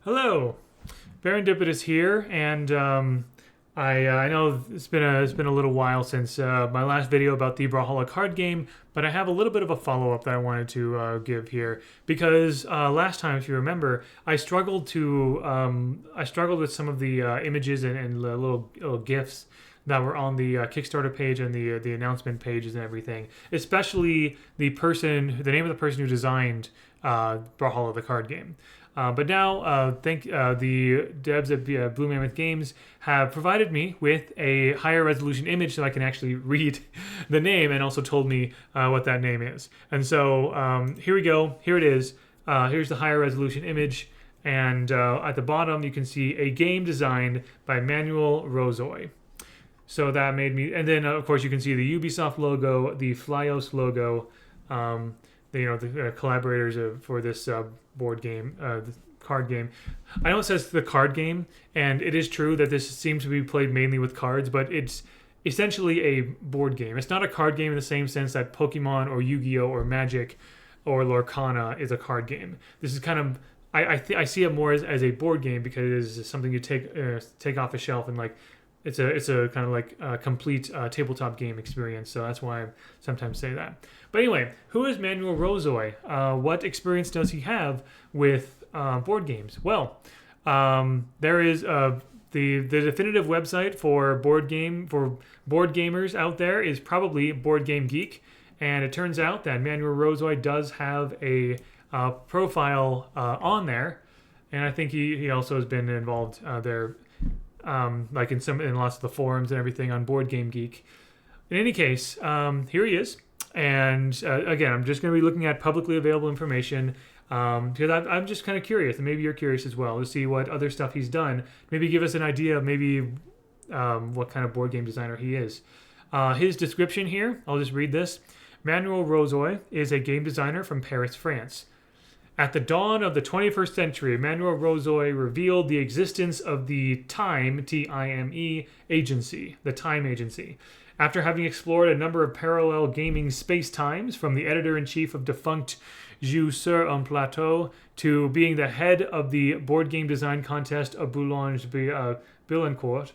Hello, Serendipitous here, and I know it's been a little while since my last video about the Brawlhalla Card Game, but I have a little bit of a follow up that I wanted to give here because last time, if you remember, I struggled with some of the images and little gifs that were on the Kickstarter page and the announcement pages and everything, especially the name of the person who designed Brawlhalla the card game. But now, thank the devs at Blue Mammoth Games have provided me with a higher resolution image so I can actually read the name, and also told me what that name is. And so here we go. Here it is. Here's the higher resolution image, and at the bottom you can see a game designed by Manuel Rozoy. So that made me, and then of course you can see the Ubisoft logo, the Flyos logo. The collaborators for this board game, the card game. I know it says the card game, and it is true that this seems to be played mainly with cards, but it's essentially a board game. It's not a card game in the same sense that Pokemon or Yu-Gi-Oh or Magic or Lorcana is a card game. This is kind of I see it more as a board game because it is something you take off the shelf, and like it's a kind of like a complete tabletop game experience. So that's why I sometimes say that. But anyway, who is Manuel Rozoy? What experience does he have with board games? Well, there is the definitive website for board gamers out there is probably Board Game Geek, and it turns out that Manuel Rozoy does have a profile on there, and I think he also has been involved there. Like in lots of the forums and everything on Board Game Geek. In any case, here he is, and again, I'm just going to be looking at publicly available information because I'm just kind of curious, and maybe you're curious as well to see what other stuff he's done. Maybe give us an idea of maybe what kind of board game designer he is. His description here, I'll just read this. Manuel Rozoy is a game designer from Paris, France. At the dawn of the 21st century, Manuel Rozoy revealed the existence of the Time, T-I-M-E, agency, the Time Agency. After having explored a number of parallel gaming space-times, from the editor-in-chief of defunct Jeux sur un plateau to being the head of the board game design contest of Boulogne-Billancourt,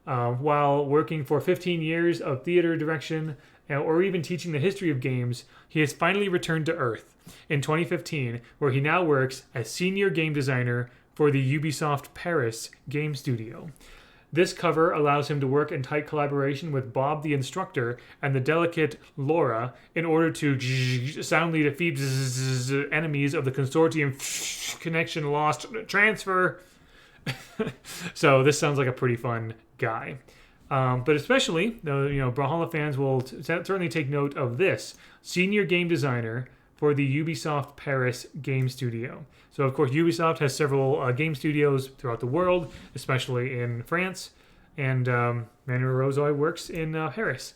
while working for 15 years of theater direction, or even teaching the history of games, he has finally returned to Earth in 2015, where he now works as senior game designer for the Ubisoft Paris game studio. This cover allows him to work in tight collaboration with Bob the instructor and the delicate Laura in order to soundly defeat enemies of the consortium. Connection lost. Transfer. So this sounds like a pretty fun guy. But especially, Brawlhalla fans will certainly take note of this. Senior game designer for the Ubisoft Paris game studio. So, of course, Ubisoft has several game studios throughout the world, especially in France. And Manuel Rozoy works in Paris.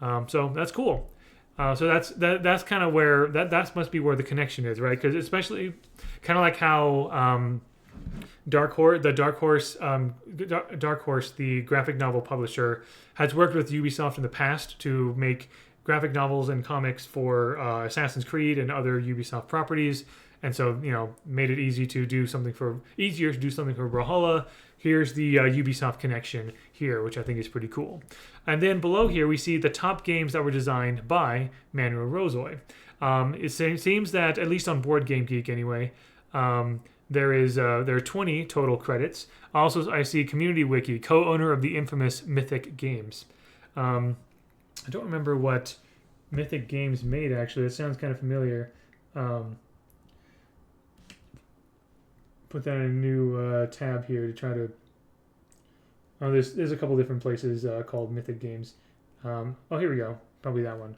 So that's cool. So that's kind of where, that must be where the connection is, right? Because especially kind of like how Dark Horse, the graphic novel publisher, has worked with Ubisoft in the past to make graphic novels and comics for Assassin's Creed and other Ubisoft properties, and so made it easier to do something for Brawlhalla. Here's the Ubisoft connection here, which I think is pretty cool. And then below here we see the top games that were designed by Manuel Rozoy. It seems that, at least on Board Game Geek anyway, there are 20 total credits. Also, I see Community Wiki, co-owner of the infamous Mythic Games. I don't remember what Mythic Games made, actually. It sounds kind of familiar. Put that in a new tab here to try to... Oh, there's a couple different places called Mythic Games. Here we go. Probably that one.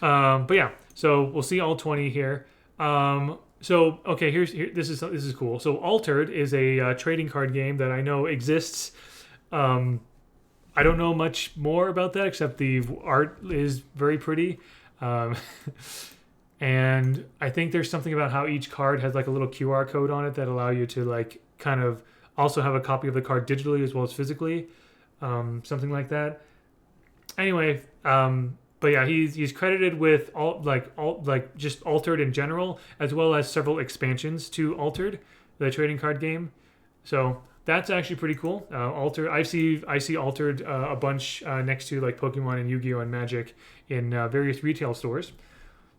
But yeah, so we'll see all 20 here. Okay, this is cool. So Altered is a trading card game that I know exists. I don't know much more about that except the art is very pretty. And I think there's something about how each card has like a little QR code on it that allow you to like kind of also have a copy of the card digitally as well as physically. Something like that. Anyway, but yeah, he's credited with just Altered in general, as well as several expansions to Altered. the trading card game. So that's actually pretty cool. Altered, I see Altered a bunch next to like Pokemon and Yu-Gi-Oh and Magic in various retail stores.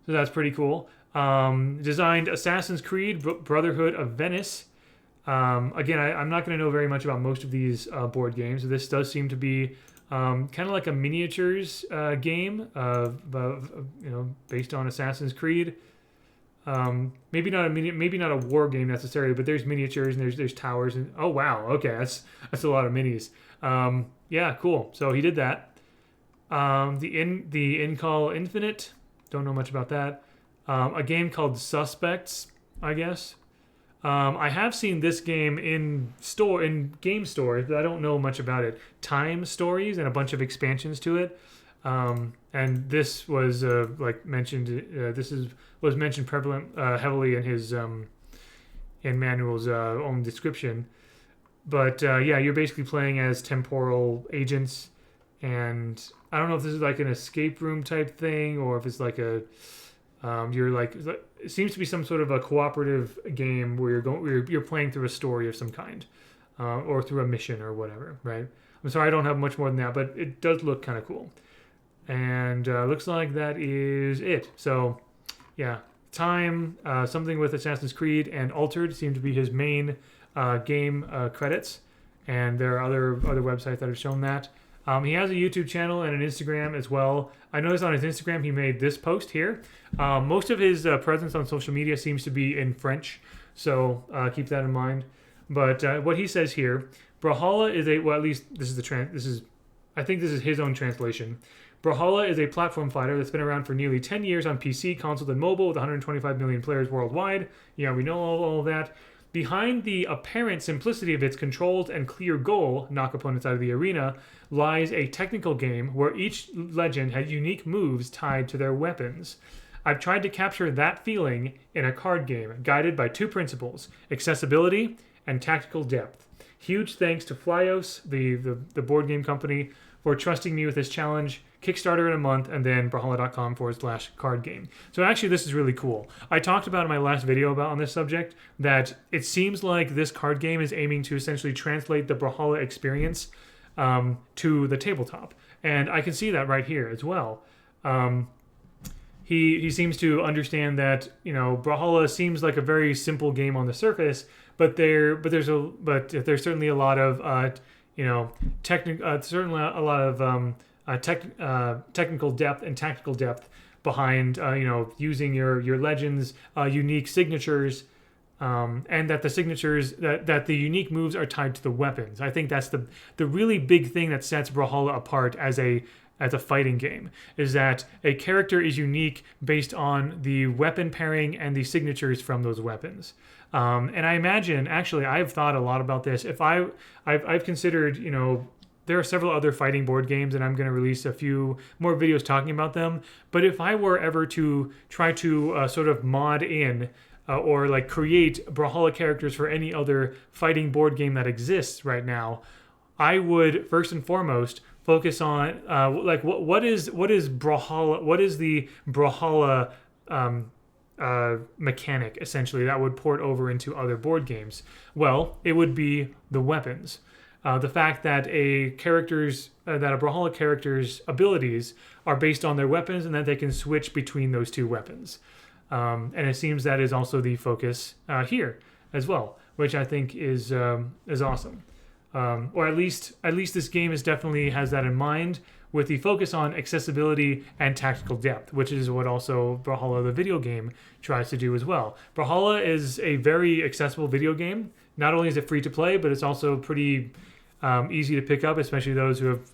So that's pretty cool. Designed Assassin's Creed Brotherhood of Venice. Again, I'm not going to know very much about most of these board games. This does seem to be kind of like a miniatures game, based on Assassin's Creed. Maybe not a war game necessarily, but there's miniatures and there's towers and oh wow, okay, that's a lot of minis. Yeah, cool. So he did that. The In-Call Infinite. Don't know much about that. A game called Suspects, I guess. I have seen this game in game stores, but I don't know much about it. Time Stories and a bunch of expansions to it. And this was mentioned. Was mentioned heavily in his in Manuel's own description. But yeah, you're basically playing as temporal agents, and I don't know if this is like an escape room type thing or if it's like a it seems to be some sort of a cooperative game where you're playing through a story of some kind, or through a mission or whatever, right? I'm sorry, I don't have much more than that, but it does look kind of cool. And looks like that is it. So, yeah, Time, something with Assassin's Creed, and Altered seem to be his main game credits. And there are other websites that have shown that. He has a YouTube channel and an Instagram as well. I noticed on his Instagram he made this post here. Most of his presence on social media seems to be in French, so keep that in mind. But what he says here, Brawlhalla is at least this is I think this is his own translation. Brawlhalla is a platform fighter that's been around for nearly 10 years on PC, console, and mobile with 125 million players worldwide. Yeah, we know all of that. Behind the apparent simplicity of its controls and clear goal, knock opponents out of the arena, lies a technical game where each legend has unique moves tied to their weapons. I've tried to capture that feeling in a card game, guided by two principles, accessibility and tactical depth. Huge thanks to Flyos, the board game company, for trusting me with this challenge. Kickstarter in a month, and then brawlhalla.com/card game. So actually, this is really cool. I talked about in my last video on this subject that it seems like this card game is aiming to essentially translate the Brawlhalla experience to the tabletop. And I can see that right here as well. He seems to understand that, Brawlhalla seems like a very simple game on the surface, but there's certainly a lot of technical depth and tactical depth behind using your legends, unique signatures, and that the signatures that the unique moves are tied to the weapons. I think that's the really big thing that sets Brawlhalla apart as a fighting game, is that a character is unique based on the weapon pairing and the signatures from those weapons. And I imagine, actually, I've thought a lot about this. I've considered, there are several other fighting board games, and I'm going to release a few more videos talking about them. But if I were ever to try to sort of mod in or like create Brawlhalla characters for any other fighting board game that exists right now, I would first and foremost focus on what is Brawlhalla? What is the Brawlhalla mechanic essentially that would port over into other board games? Well, it would be the weapons. The fact that a Brawlhalla character's abilities are based on their weapons and that they can switch between those two weapons. And it seems that is also the focus here as well, which I think is awesome. Or at least this game definitely has that in mind, with the focus on accessibility and tactical depth, which is what also Brawlhalla the video game tries to do as well. Brawlhalla is a very accessible video game. Not only is it free to play, but it's also pretty easy to pick up, especially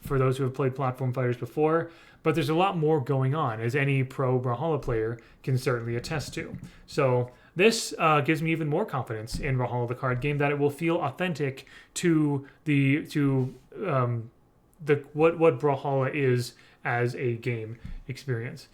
for those who have played platform fighters before. But there's a lot more going on, as any pro Brawlhalla player can certainly attest to. So this gives me even more confidence in Brawlhalla the card game, that it will feel authentic to what Brawlhalla is as a game experience,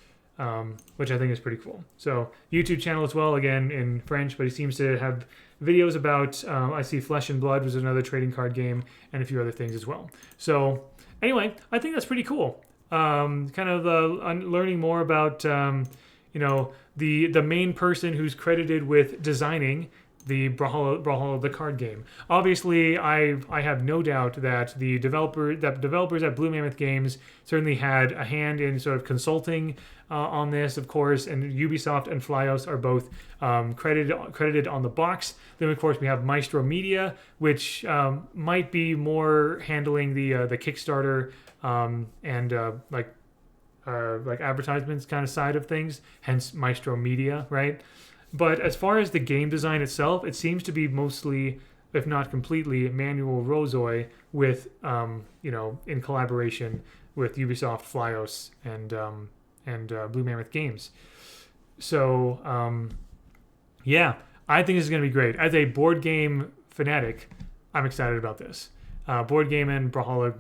which I think is pretty cool. So YouTube channel as well, again in French, but he seems to have videos about, I see Flesh and Blood was another trading card game, and a few other things as well. So anyway, I think that's pretty cool. Learning more about the main person who's credited with designing the Brawlhalla the card game. Obviously, I have no doubt that the developers at Blue Mammoth Games certainly had a hand in sort of consulting on this, of course, and Ubisoft and Flyos are both credited on the box. Then, of course, we have Maestro Media, which might be more handling the Kickstarter and like advertisements kind of side of things, hence Maestro Media, right? But as far as the game design itself, it seems to be mostly, if not completely, Manuel Rozoy with, in collaboration with Ubisoft, Flyos, and Blue Mammoth Games. So, yeah, I think this is going to be great. As a board game fanatic, I'm excited about this. Board game and Brawlhalla,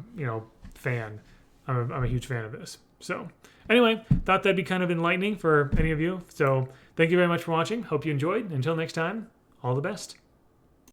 fan. I'm a huge fan of this. So, anyway, thought that'd be kind of enlightening for any of you. So, thank you very much for watching. Hope you enjoyed. Until next time, all the best.